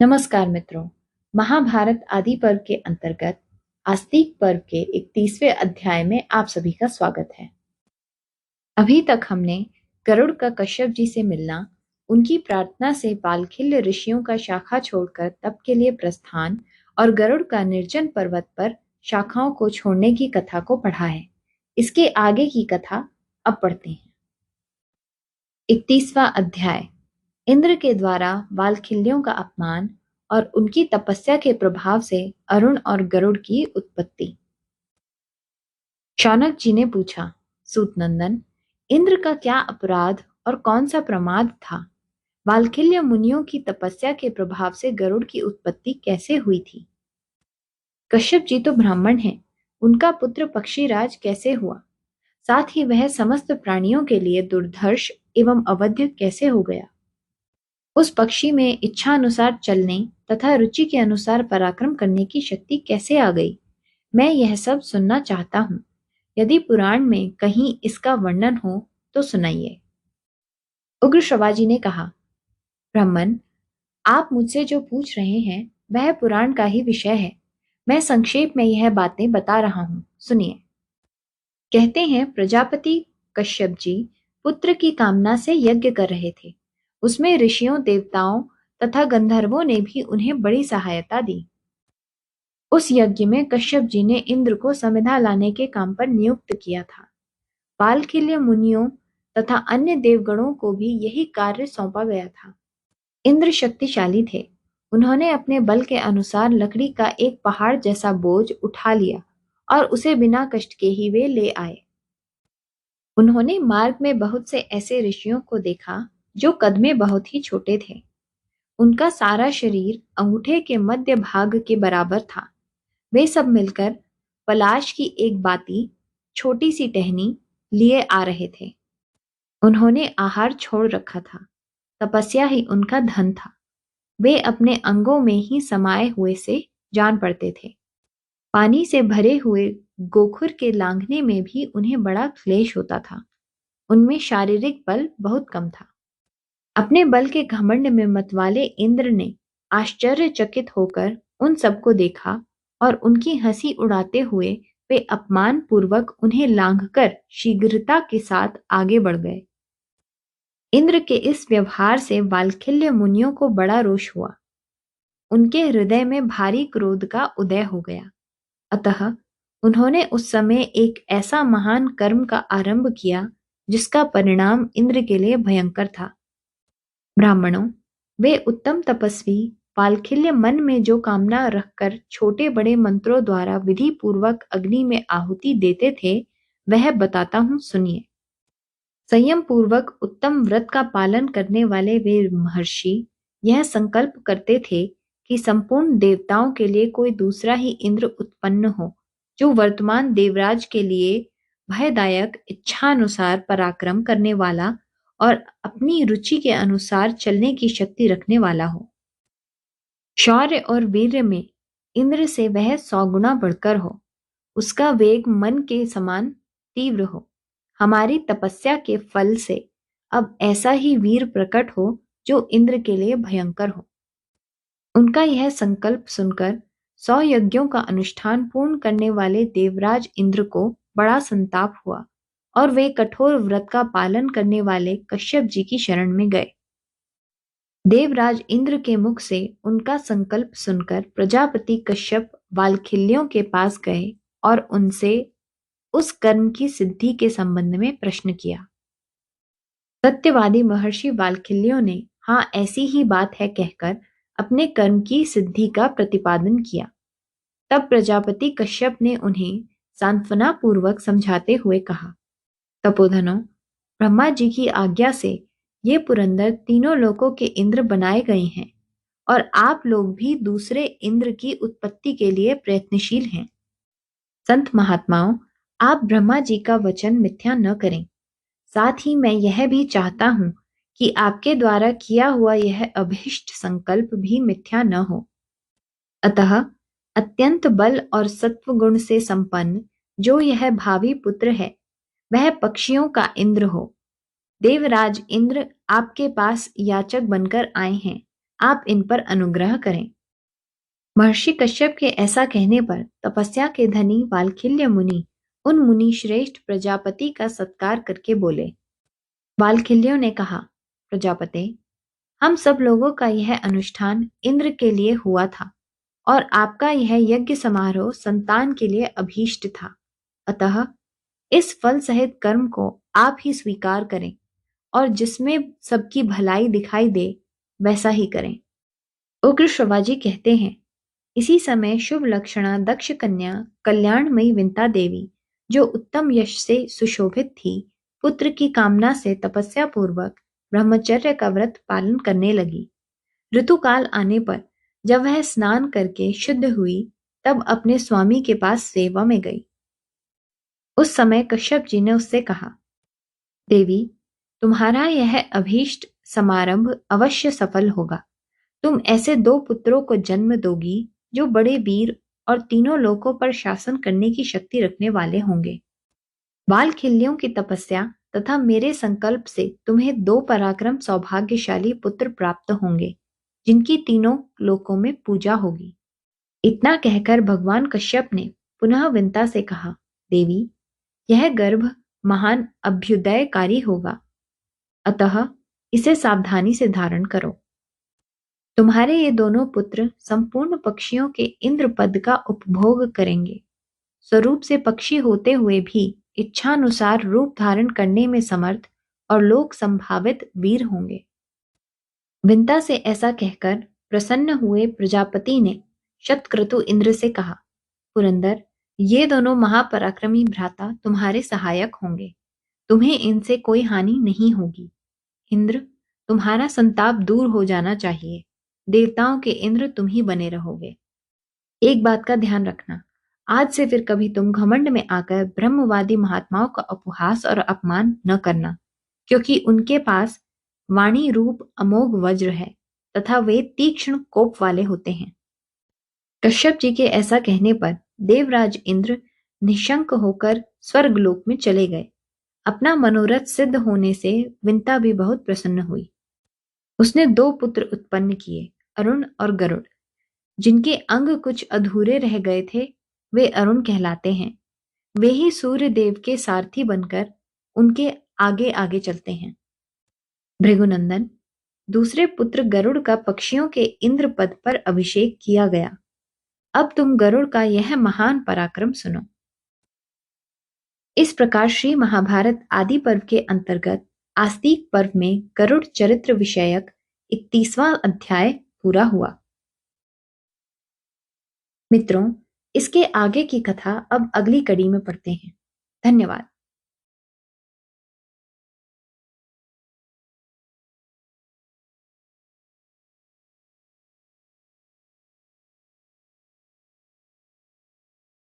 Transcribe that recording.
नमस्कार मित्रों। महाभारत आदि पर्व के अंतर्गत आस्तिक पर्व के 31वें अध्याय में आप सभी का स्वागत है। अभी तक हमने गरुड़ का कश्यप जी से मिलना, उनकी प्रार्थना से बालखिल्य ऋषियों का शाखा छोड़कर तप के लिए प्रस्थान और गरुड़ का निर्जन पर्वत पर शाखाओं को छोड़ने की कथा को पढ़ा है। इसके आगे की कथा अब पढ़ते हैं। 31वां अध्याय, इंद्र के द्वारा बालखिल्यों का अपमान और उनकी तपस्या के प्रभाव से अरुण और गरुड़ की उत्पत्ति। शौनक जी ने पूछा, सूत नंदन, इंद्र का क्या अपराध और कौन सा प्रमाद था? बालखिल्य मुनियों की तपस्या के प्रभाव से गरुड़ की उत्पत्ति कैसे हुई थी? कश्यप जी तो ब्राह्मण हैं, उनका पुत्र पक्षीराज कैसे हुआ? साथ ही वह समस्त प्राणियों के लिए दुर्धर्ष एवं अवध्य कैसे हो गया? उस पक्षी में इच्छा अनुसार चलने तथा रुचि के अनुसार पराक्रम करने की शक्ति कैसे आ गई? मैं यह सब सुनना चाहता हूँ। यदि पुराण में कहीं इसका वर्णन हो तो सुनाइए। उग्र श्रवाजी ने कहा, ब्राह्मण, आप मुझसे जो पूछ रहे हैं वह पुराण का ही विषय है। मैं संक्षेप में यह बातें बता रहा हूँ, सुनिए। कहते हैं, प्रजापति कश्यप जी पुत्र की कामना से यज्ञ कर रहे थे। उसमें ऋषियों, देवताओं तथा गंधर्वों ने भी उन्हें बड़ी सहायता दी। उस यज्ञ में कश्यप जी ने इंद्र को समिधा लाने के काम पर नियुक्त किया था। बालखिल्य मुनियों तथा अन्य देवगणों को भी यही कार्य सौंपा गया था। इंद्र शक्तिशाली थे। उन्होंने अपने बल के अनुसार लकड़ी का एक पहाड़ जैसा बोझ उठा लिया और उसे बिना कष्ट के ही वे ले आए। उन्होंने मार्ग में बहुत से ऐसे ऋषियों को देखा जो कद में बहुत ही छोटे थे। उनका सारा शरीर अंगूठे के मध्य भाग के बराबर था। वे सब मिलकर पलाश की एक बाती, छोटी सी टहनी लिए आ रहे थे। उन्होंने आहार छोड़ रखा था। तपस्या ही उनका धन था। वे अपने अंगों में ही समाये हुए से जान पड़ते थे। पानी से भरे हुए गोखुर के लांघने में भी उन्हें बड़ा क्लेश होता था। उनमें शारीरिक बल बहुत कम था। अपने बल के घमंड में मतवाले इंद्र ने आश्चर्यचकित होकर उन सबको देखा और उनकी हंसी उड़ाते हुए वे अपमान पूर्वक उन्हें लांघकर शीघ्रता के साथ आगे बढ़ गए। इंद्र के इस व्यवहार से बालखिल्य मुनियों को बड़ा रोष हुआ। उनके हृदय में भारी क्रोध का उदय हो गया। अतः उन्होंने उस समय एक ऐसा महान कर्म का आरंभ किया जिसका परिणाम इंद्र के लिए भयंकर था। ब्राह्मणों, वे उत्तम तपस्वी बालखिल्य मन में जो कामना रखकर छोटे बड़े मंत्रों द्वारा विधि पूर्वक अग्नि में आहुति देते थे, वह बताता हूं, सुनिए। संयम पूर्वक उत्तम व्रत का पालन करने वाले वे महर्षि यह संकल्प करते थे कि संपूर्ण देवताओं के लिए कोई दूसरा ही इंद्र उत्पन्न हो, जो वर्तमान देवराज के लिए भयदायक, इच्छानुसार पराक्रम करने वाला और अपनी रुचि के अनुसार चलने की शक्ति रखने वाला हो। शौर्य और वीर्य में इंद्र से वह 100 गुना बढ़कर हो। उसका वेग मन के समान तीव्र हो। हमारी तपस्या के फल से अब ऐसा ही वीर प्रकट हो जो इंद्र के लिए भयंकर हो। उनका यह संकल्प सुनकर 100 यज्ञों का अनुष्ठान पूर्ण करने वाले देवराज इंद्र को बड़ा संताप हुआ और वे कठोर व्रत का पालन करने वाले कश्यप जी की शरण में गए। देवराज इंद्र के मुख से उनका संकल्प सुनकर प्रजापति कश्यप बालखिल्यों के पास गए और उनसे उस कर्म की सिद्धि के संबंध में प्रश्न किया। सत्यवादी महर्षि बालखिल्यों ने हाँ, ऐसी ही बात है कहकर अपने कर्म की सिद्धि का प्रतिपादन किया। तब प्रजापति कश्यप ने उन्हें सांत्वना पूर्वक समझाते हुए कहा, तपोधनों, ब्रह्मा जी की आज्ञा से ये पुरंदर तीनों लोकों के इंद्र बनाए गए हैं और आप लोग भी दूसरे इंद्र की उत्पत्ति के लिए प्रयत्नशील हैं। संत महात्माओं, आप ब्रह्मा जी का वचन मिथ्या न करें। साथ ही मैं यह भी चाहता हूं कि आपके द्वारा किया हुआ यह अभीष्ट संकल्प भी मिथ्या न हो। अतः अत्यंत बल और सत्व गुण से संपन्न जो यह भावी पुत्र है, वह पक्षियों का इंद्र हो। देवराज इंद्र आपके पास याचक बनकर आए हैं, आप इन पर अनुग्रह करें। महर्षि कश्यप के ऐसा कहने पर तपस्या के धनी वाल्खिल्य मुनि उन मुनि श्रेष्ठ प्रजापति का सत्कार करके बोले। वाल्खिल्यों ने कहा, प्रजापते, हम सब लोगों का यह अनुष्ठान इंद्र के लिए हुआ था और आपका यह यज्ञ समारोह संतान के लिए अभीष्ट था। अतः इस फल सहित कर्म को आप ही स्वीकार करें और जिसमें सबकी भलाई दिखाई दे वैसा ही करें। उग्र श्रवाजी कहते हैं, इसी समय शुभ लक्षणा दक्ष कन्या कल्याणमयी विंता देवी, जो उत्तम यश से सुशोभित थी, पुत्र की कामना से तपस्या पूर्वक ब्रह्मचर्य का व्रत पालन करने लगी। ऋतुकाल आने पर जब वह स्नान करके शुद्ध हुई, तब अपने स्वामी के पास सेवा में गई। उस समय कश्यप जी ने उससे कहा, देवी, तुम्हारा यह अभीष्ट समारंभ अवश्य सफल होगा। तुम ऐसे 2 पुत्रों को जन्म दोगी जो बड़े वीर और तीनों लोकों पर शासन करने की शक्ति रखने वाले होंगे। वाल्खिल्यों की तपस्या तथा मेरे संकल्प से तुम्हें 2 पराक्रम सौभाग्यशाली पुत्र प्राप्त होंगे, जिनकी तीनों लोकों में पूजा होगी। इतना कहकर भगवान कश्यप ने पुनः विंता से कहा, देवी, यह गर्भ महान अभ्युदयकारी होगा, अतः इसे सावधानी से धारण करो। तुम्हारे ये दोनों पुत्र संपूर्ण पक्षियों के इंद्र पद का उपभोग करेंगे। स्वरूप से पक्षी होते हुए भी इच्छानुसार रूप धारण करने में समर्थ और लोक संभावित वीर होंगे। विंता से ऐसा कहकर प्रसन्न हुए प्रजापति ने शतक्रतु इंद्र से कहा, पुरंदर, ये दोनों महापराक्रमी भ्राता तुम्हारे सहायक होंगे। तुम्हें इनसे कोई हानि नहीं होगी। इंद्र, तुम्हारा संताप दूर हो जाना चाहिए। देवताओं के इंद्र तुम ही बने रहोगे। एक बात का ध्यान रखना, आज से फिर कभी तुम घमंड में आकर ब्रह्मवादी महात्माओं का उपहास और अपमान न करना, क्योंकि उनके पास वाणी रूप अमोघ वज्र है तथा वे तीक्ष्ण कोप वाले होते हैं। कश्यप जी के ऐसा कहने पर देवराज इंद्र निशंक होकर स्वर्गलोक में चले गए। अपना मनोरथ सिद्ध होने से विंता भी बहुत प्रसन्न हुई। उसने 2 पुत्र उत्पन्न किए, अरुण और गरुड़। जिनके अंग कुछ अधूरे रह गए थे, वे अरुण कहलाते हैं। वे ही सूर्य देव के सारथी बनकर उनके आगे आगे चलते हैं। भृगुनंदन, दूसरे पुत्र गरुड़ का पक्षियों के इंद्र पद पर अभिषेक किया गया। अब तुम गरुड़ का यह महान पराक्रम सुनो। इस प्रकार श्री महाभारत आदि पर्व के अंतर्गत आस्तिक पर्व में गरुड़ चरित्र विषयक 31वां अध्याय पूरा हुआ। मित्रों, इसके आगे की कथा अब अगली कड़ी में पढ़ते हैं। धन्यवाद।